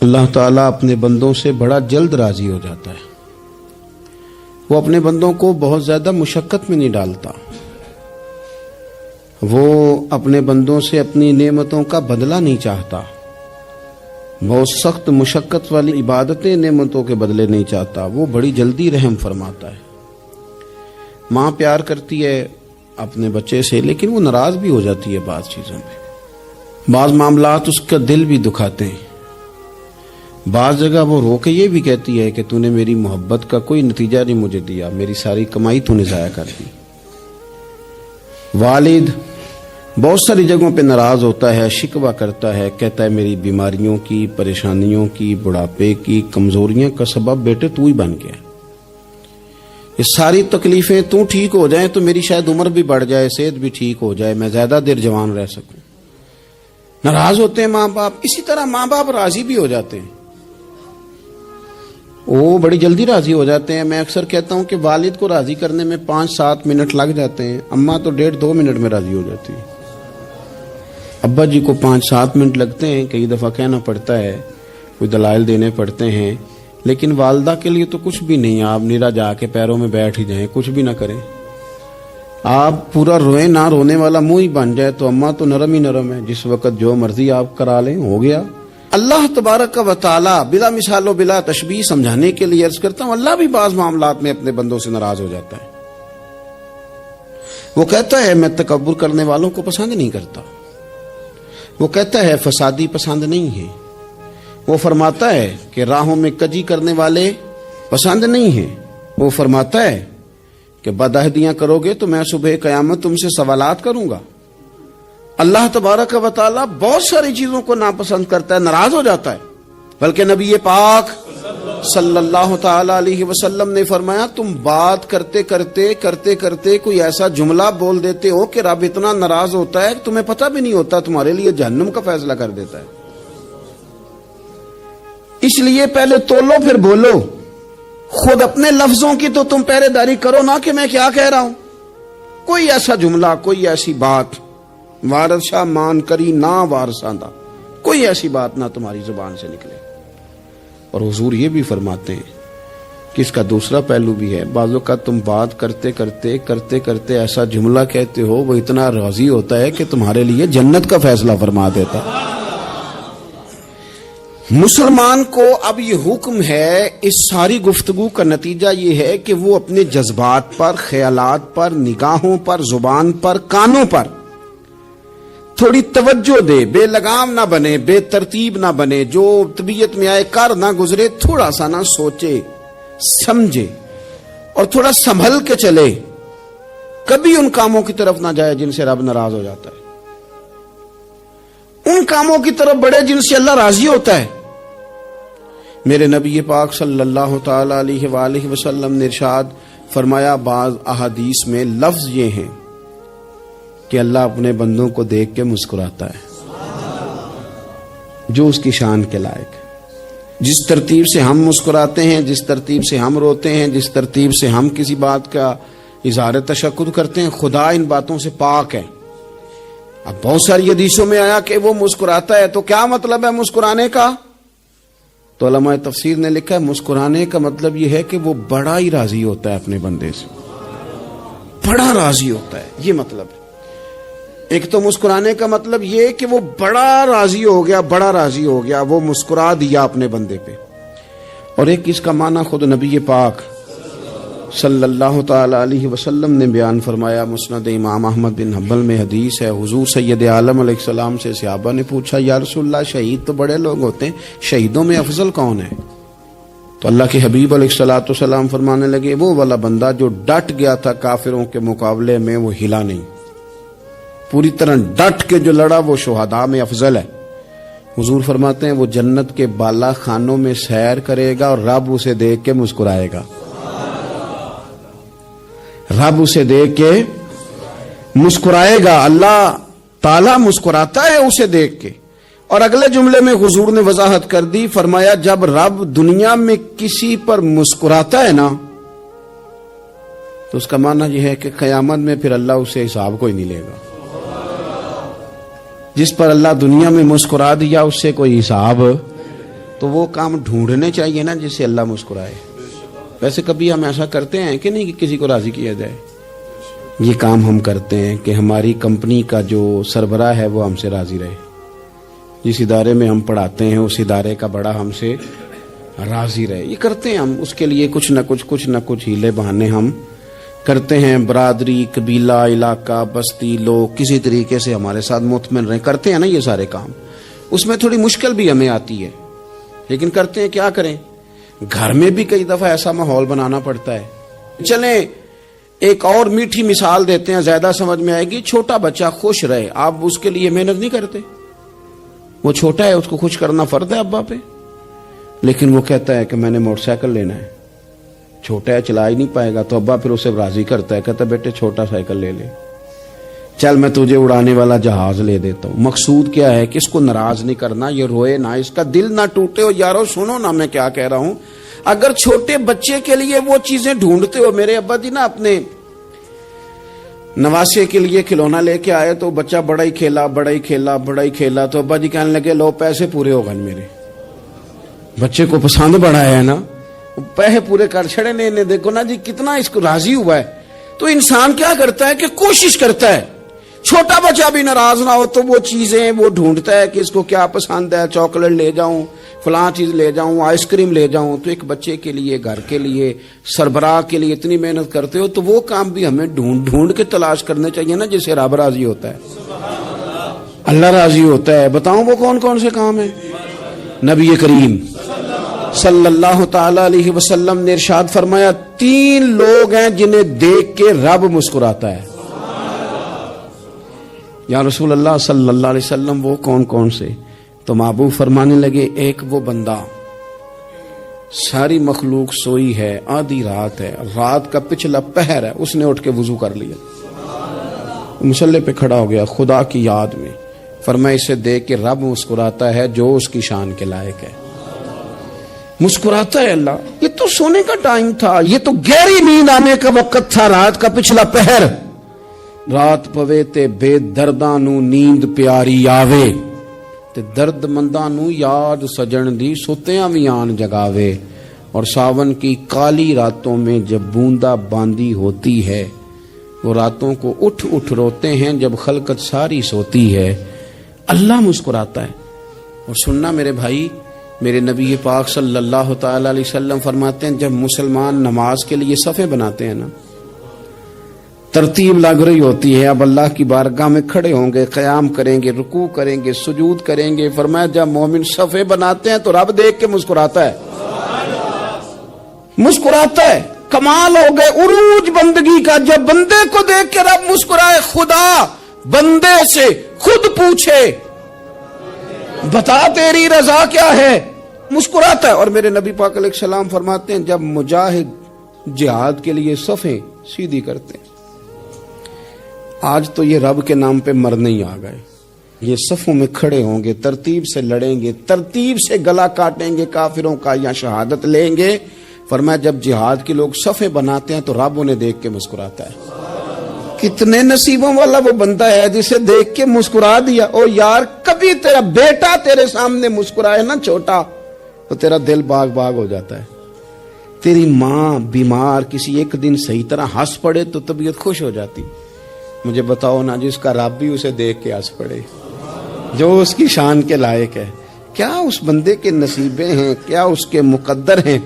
اللہ تعالیٰ اپنے بندوں سے بڑا جلد راضی ہو جاتا ہے. وہ اپنے بندوں کو بہت زیادہ مشقت میں نہیں ڈالتا. وہ اپنے بندوں سے اپنی نعمتوں کا بدلہ نہیں چاہتا. بہت سخت مشقت والی عبادتیں نعمتوں کے بدلے نہیں چاہتا. وہ بڑی جلدی رحم فرماتا ہے. ماں پیار کرتی ہے اپنے بچے سے، لیکن وہ ناراض بھی ہو جاتی ہے بعض چیزوں پہ. بعض معاملات اس کا دل بھی دکھاتے ہیں. بعض جگہ وہ رو کے یہ بھی کہتی ہے کہ تو نے میری محبت کا کوئی نتیجہ نہیں مجھے دیا، میری ساری کمائی تو نے ضائع کر دی. والد بہت ساری جگہوں پہ ناراض ہوتا ہے، شکوہ کرتا ہے، کہتا ہے میری بیماریوں کی، پریشانیوں کی، بڑھاپے کی، کمزوریاں کا سبب بیٹے تو ہی بن گیا. یہ ساری تکلیفیں تو ٹھیک ہو جائیں تو میری شاید عمر بھی بڑھ جائے، صحت بھی ٹھیک ہو جائے، میں زیادہ دیر جوان رہ سکوں. ناراض ہوتے ہیں ماں باپ. اسی طرح ماں باپ راضی بھی ہو جاتے ہیں، وہ بڑی جلدی راضی ہو جاتے ہیں. میں اکثر کہتا ہوں کہ والد کو راضی کرنے میں 5-7 منٹ لگ جاتے ہیں، اماں تو 1.5-2 منٹ میں راضی ہو جاتی ہے. ابا جی کو 5-7 منٹ لگتے ہیں، کئی دفعہ کہنا پڑتا ہے، کوئی دلائل دینے پڑتے ہیں، لیکن والدہ کے لیے تو کچھ بھی نہیں. آپ نیرا جا کے پیروں میں بیٹھ ہی جائیں، کچھ بھی نہ کریں. آپ پورا روئیں نہ، رونے والا منہ ہی بن جائے تو اماں تو نرم ہی نرم ہے، جس وقت جو مرضی آپ کرا لیں ہو گیا. اللہ تبارک و تعالی بلا مثال و بلا تشبیہ سمجھانے کے لیے عرض کرتا ہوں، اللہ بھی بعض معاملات میں اپنے بندوں سے ناراض ہو جاتا ہے. وہ کہتا ہے میں تکبر کرنے والوں کو پسند نہیں کرتا. وہ کہتا ہے فسادی پسند نہیں ہے. وہ فرماتا ہے کہ راہوں میں کجی کرنے والے پسند نہیں ہیں. وہ فرماتا ہے کہ بدعہدیاں کرو گے تو میں صبح قیامت تم سے سوالات کروں گا. اللہ تبارک و تعالیٰ بہت ساری چیزوں کو ناپسند کرتا ہے، ناراض ہو جاتا ہے. بلکہ نبی پاک صلی اللہ تعالی علیہ وسلم نے فرمایا تم بات کرتے کرتے کوئی ایسا جملہ بول دیتے ہو کہ رب اتنا ناراض ہوتا ہے کہ تمہیں پتہ بھی نہیں ہوتا، تمہارے لیے جہنم کا فیصلہ کر دیتا ہے. اس لیے پہلے تولو پھر بولو. خود اپنے لفظوں کی تو تم پہرے داری کرو نا کہ میں کیا کہہ رہا ہوں. کوئی ایسا جملہ، کوئی ایسی بات وارث شاہ مان کری نہ وارثاندہ، کوئی ایسی بات نہ تمہاری زبان سے نکلے. اور حضور یہ بھی فرماتے ہیں کہ اس کا دوسرا پہلو بھی ہے. بعض اوقات تم بات کرتے ایسا جملہ کہتے ہو وہ اتنا راضی ہوتا ہے کہ تمہارے لیے جنت کا فیصلہ فرما دیتا. مسلمان کو اب یہ حکم ہے، اس ساری گفتگو کا نتیجہ یہ ہے کہ وہ اپنے جذبات پر، خیالات پر، نگاہوں پر، زبان پر، کانوں پر تھوڑی توجہ دے. بے لگام نہ بنے، بے ترتیب نہ بنے، جو طبیعت میں آئے کر نہ گزرے. تھوڑا سا نہ سوچے سمجھے اور تھوڑا سنبھل کے چلے. کبھی ان کاموں کی طرف نہ جائے جن سے رب ناراض ہو جاتا ہے. ان کاموں کی طرف بڑھے جن سے اللہ راضی ہوتا ہے. میرے نبی پاک صلی اللہ تعالی علیہ وآلہ وسلم نے ارشاد فرمایا، بعض احادیث میں لفظ یہ ہیں کہ اللہ اپنے بندوں کو دیکھ کے مسکراتا ہے جو اس کی شان کے لائق ہے. جس ترتیب سے ہم مسکراتے ہیں، جس ترتیب سے ہم روتے ہیں، جس ترتیب سے ہم کسی بات کا اظہار تشکر کرتے ہیں، خدا ان باتوں سے پاک ہے. اب بہت ساری حدیثوں میں آیا کہ وہ مسکراتا ہے، تو کیا مطلب ہے مسکرانے کا؟ تو علماء تفسیر نے لکھا ہے مسکرانے کا مطلب یہ ہے کہ وہ بڑا ہی راضی ہوتا ہے اپنے بندے سے، بڑا راضی ہوتا ہے. یہ مطلب ہے. ایک تو مسکرانے کا مطلب یہ کہ وہ بڑا راضی ہو گیا، وہ مسکرا دیا اپنے بندے پہ. اور ایک اس کا معنی خود نبی پاک صلی اللہ تعالی علیہ وسلم نے بیان فرمایا. مسند امام احمد بن حنبل میں حدیث ہے، حضور سید عالم علیہ السلام سے صحابہ نے پوچھا یا رسول اللہ شہید تو بڑے لوگ ہوتے ہیں، شہیدوں میں افضل کون ہے؟ تو اللہ کے حبیب علیہ السلام فرمانے لگے وہ والا بندہ جو ڈٹ گیا تھا کافروں کے مقابلے میں، وہ ہلا نہیں، پوری طرح ڈٹ کے جو لڑا وہ شہداء میں افضل ہے. حضور فرماتے ہیں وہ جنت کے بالا خانوں میں سیر کرے گا اور رب اسے دیکھ کے مسکرائے گا. رب اسے دیکھ کے مسکرائے گا. اللہ تعالیٰ مسکراتا ہے اسے دیکھ کے. اور اگلے جملے میں حضور نے وضاحت کر دی، فرمایا جب رب دنیا میں کسی پر مسکراتا ہے نا تو اس کا معنی یہ ہے کہ قیامت میں پھر اللہ اسے حساب کوئی نہیں لے گا. جس پر اللہ دنیا میں مسکرا دیا اس سے کوئی حساب تو وہ کام ڈھونڈنے چاہیے نا جس سے اللہ مسکرائے. ویسے کبھی ہم ایسا کرتے ہیں کہ نہیں کہ کسی کو راضی کیا جائے؟ یہ کام ہم کرتے ہیں کہ ہماری کمپنی کا جو سربراہ ہے وہ ہم سے راضی رہے. جس ادارے میں ہم پڑھاتے ہیں اس ادارے کا بڑا ہم سے راضی رہے. یہ کرتے ہیں ہم. اس کے لیے کچھ نہ کچھ ہیلے بہانے ہم کرتے ہیں. برادری، قبیلہ، علاقہ، بستی، لوگ کسی طریقے سے ہمارے ساتھ مطمئن رہیں. کرتے ہیں نا یہ سارے کام. اس میں تھوڑی مشکل بھی ہمیں آتی ہے لیکن کرتے ہیں. کیا کریں؟ گھر میں بھی کئی دفعہ ایسا ماحول بنانا پڑتا ہے. چلیں ایک اور میٹھی مثال دیتے ہیں، زیادہ سمجھ میں آئے گی. چھوٹا بچہ خوش رہے، آپ اس کے لیے محنت نہیں کرتے. وہ چھوٹا ہے، اس کو خوش کرنا فرض ہے ابا پہ. لیکن وہ کہتا ہے کہ میں نے موٹر سائیکل لینا ہے. چھوٹا ہے، چلا ہی نہیں پائے گا، تو ابا پھر اسے راضی کرتا ہے، کہتا ہے بیٹے چھوٹا سائیکل لے لے، چل میں تجھے اڑانے والا جہاز لے دیتا ہوں. مقصود کیا ہے کہ اس کو ناراض نہیں کرنا، یہ روئے نہ، اس کا دل نہ ٹوٹے. اور یارو سنو نا میں کیا کہہ رہا ہوں. اگر چھوٹے بچے کے لیے وہ چیزیں ڈھونڈتے ہو، میرے ابا جی نا اپنے نواسے کے لیے کھلونا لے کے آئے تو بچہ بڑا ہی کھیلا تو ابا جی کہنے لگے لو پیسے پورے ہو گئے. میرے بچے کو پسند بڑا ہے نا، پیسے پورے کر چھڑے نے. دیکھو نا جی کتنا اس کو راضی ہوا ہے. تو انسان کیا کرتا ہے کہ کوشش کرتا ہے چھوٹا بچہ بھی ناراض نہ ہو. تو وہ چیزیں وہ ڈھونڈتا ہے کہ اس کو کیا پسند ہے. چاکلیٹ لے جاؤں، فلاں چیز لے جاؤں، آئس کریم لے جاؤں. تو ایک بچے کے لیے، گھر کے لیے، سربراہ کے لیے اتنی محنت کرتے ہو تو وہ کام بھی ہمیں ڈھونڈ کے تلاش کرنے چاہیے نا جس سے رب راضی ہوتا ہے، اللہ راضی ہوتا ہے. بتاؤں وہ کون کون سے کام ہیں؟ نبی کریم صلی اللہ تعالی علیہ وسلم نے ارشاد فرمایا 3 لوگ ہیں جنہیں دیکھ کے رب مسکراتا ہے. یا رسول اللہ صلی اللہ علیہ وسلم وہ کون کون سے؟ تو محبوب فرمانے لگے ایک وہ بندہ ساری مخلوق سوئی ہے، آدھی رات ہے، رات کا پچھلا پہر ہے، اس نے اٹھ کے وضو کر لیا، مصلی پہ کھڑا ہو گیا خدا کی یاد میں. فرمایا اسے دیکھ کے رب مسکراتا ہے جو اس کی شان کے لائق ہے. مسکراتا ہے اللہ. یہ تو سونے کا ٹائم تھا، یہ تو گہری نیند آنے کا وقت تھا، رات کا پچھلا پہر. رات پوے تے بے درداں نو نیند پیاری آوے، تے درد منداں نو یاد سجن دی ستیاں وی آن جگاوے. اور ساون کی کالی راتوں میں جب بوندا باندی ہوتی ہے، وہ راتوں کو اٹھ اٹھ روتے ہیں جب خلقت ساری سوتی ہے. اللہ مسکراتا ہے. اور سننا میرے بھائی، میرے نبی پاک صلی اللہ تعالی علیہ وسلم فرماتے ہیں جب مسلمان نماز کے لیے صفیں بناتے ہیں نا، ترتیب لگ رہی ہوتی ہے، اب اللہ کی بارگاہ میں کھڑے ہوں گے، قیام کریں گے، رکوع کریں گے، سجود کریں گے. فرمایا جب مومن صفیں بناتے ہیں تو رب دیکھ کے مسکراتا ہے. مسکراتا ہے. کمال ہو گئے عروج بندگی کا. جب بندے کو دیکھ کے رب مسکرائے. خدا بندے سے خود پوچھے بتا تیری رضا کیا ہے، مسکراتا ہے. اور میرے نبی پاک علیہ السلام فرماتے ہیں جب مجاہد جہاد کے لیے صفیں سیدھی کرتے ہیں. آج تو یہ رب کے نام پہ مرنے ہی آ گئے. یہ صفوں میں کھڑے ہوں گے، ترتیب سے لڑیں گے، ترتیب سے گلا کاٹیں گے کافروں کا یا شہادت لیں گے. فرمایا جب جہاد کے لوگ صفیں بناتے ہیں تو رب انہیں دیکھ کے مسکراتا ہے. کتنے نصیبوں والا وہ بندہ ہے جسے دیکھ کے مسکرا دیا. او یار کبھی تیرا بیٹا تیرے سامنے مسکرائے نا چھوٹا تو تیرا دل باغ باغ ہو جاتا ہے. تیری ماں بیمار کسی ایک دن صحیح طرح ہنس پڑے تو طبیعت خوش ہو جاتی. مجھے بتاؤ نا جس کا رب بھی اسے دیکھ کے ہنس پڑے جو اس کی شان کے لائق ہے. کیا اس بندے کے نصیبے ہیں، کیا اس کے مقدر ہیں.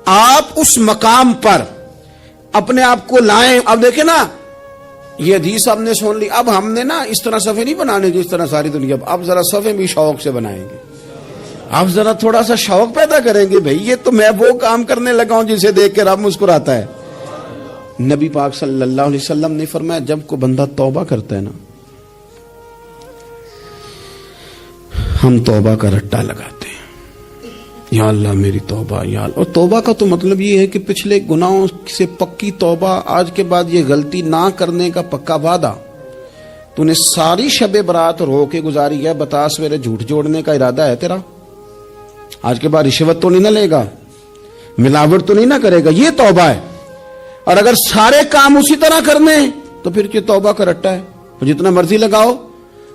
آپ اس مقام پر اپنے آپ کو لائیں. اب دیکھیں نا یہ حدیث ہم نے سن لی. اب ہم نے نا اس طرح صفحے نہیں بنانے جس طرح ساری دنیا. اب ذرا صفحے بھی شوق سے بنائیں گے. اب ذرا تھوڑا سا شوق پیدا کریں گے. بھئی یہ تو میں وہ کام کرنے لگا ہوں جسے دیکھ کے رب مسکراتا ہے. نبی پاک صلی اللہ علیہ وسلم نے فرمایا جب کوئی بندہ توبہ کرتا ہے نا، ہم توبہ کا رٹا لگاتے ہیں، یا اللہ میری توبہ یا اللہ. اور توبہ کا تو مطلب یہ ہے کہ پچھلے گناہوں سے پکی توبہ، آج کے بعد یہ غلطی نہ کرنے کا پکا وعدہ. تو نے ساری شب برات رو کے گزاری ہے، بتا سویرے جھوٹ جوڑنے کا ارادہ ہے تیرا، آج کے بعد رشوت تو نہیں نہ لے گا، ملاوٹ تو نہیں نہ کرے گا، یہ توبہ ہے. اور اگر سارے کام اسی طرح کرنے ہیں تو پھر یہ توبہ کا رٹا ہے. جتنا مرضی لگاؤ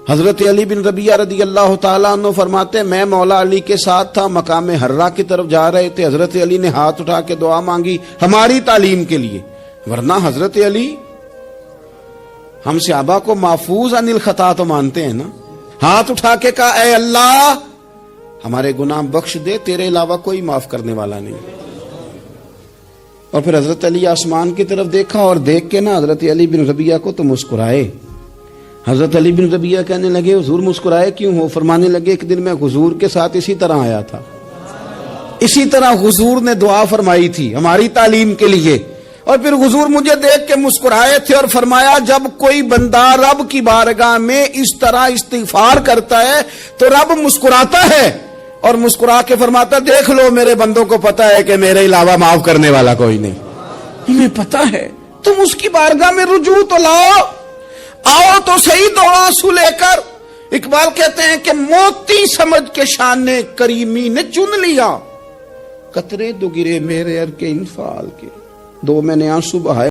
حضرت علی بن ربیعہ رضی اللہ تعالیٰ عنہ فرماتے ہیں میں مولا علی کے ساتھ تھا، مقام حرہ کی طرف جا رہے تھے، حضرت علی نے ہاتھ اٹھا کے دعا مانگی ہماری تعلیم کے لیے، ورنہ حضرت علی ہم صحابہ کو محفوظ عن الخطا تو مانتے ہیں نا، ہاتھ اٹھا کے کہا اے اللہ ہمارے گناہ بخش دے، تیرے علاوہ کوئی معاف کرنے والا نہیں۔ اور پھر حضرت علی آسمان کی طرف دیکھا اور دیکھ کے نا حضرت علی بن ربیعہ کو تو مسکرائے۔ حضرت علی بن ربیعہ کہنے لگے حضور مسکرائے کیوں ہو؟ فرمانے لگے ایک دن میں حضور کے ساتھ اسی طرح آیا تھا، اسی طرح حضور نے دعا فرمائی تھی ہماری تعلیم کے لیے، اور پھر حضور مجھے دیکھ کے مسکرائے تھے اور فرمایا جب کوئی بندہ رب کی بارگاہ میں اس طرح استغفار کرتا ہے تو رب مسکراتا ہے اور مسکرا کے فرماتا دیکھ لو میرے بندوں کو پتا ہے کہ میرے علاوہ معاف کرنے والا کوئی نہیں، ہمیں پتا ہے، تم اس کی بارگاہ میں رجوع تو لاؤ، آؤ تو صحیح دو آنسو لے کر۔ اقبال کہتے ہیں کہ موتی سمجھ کے شان کریمی نے چن لیا، قطرے دو گرے میرے ار کے انفال کے، دو میں نے آنسو بہائے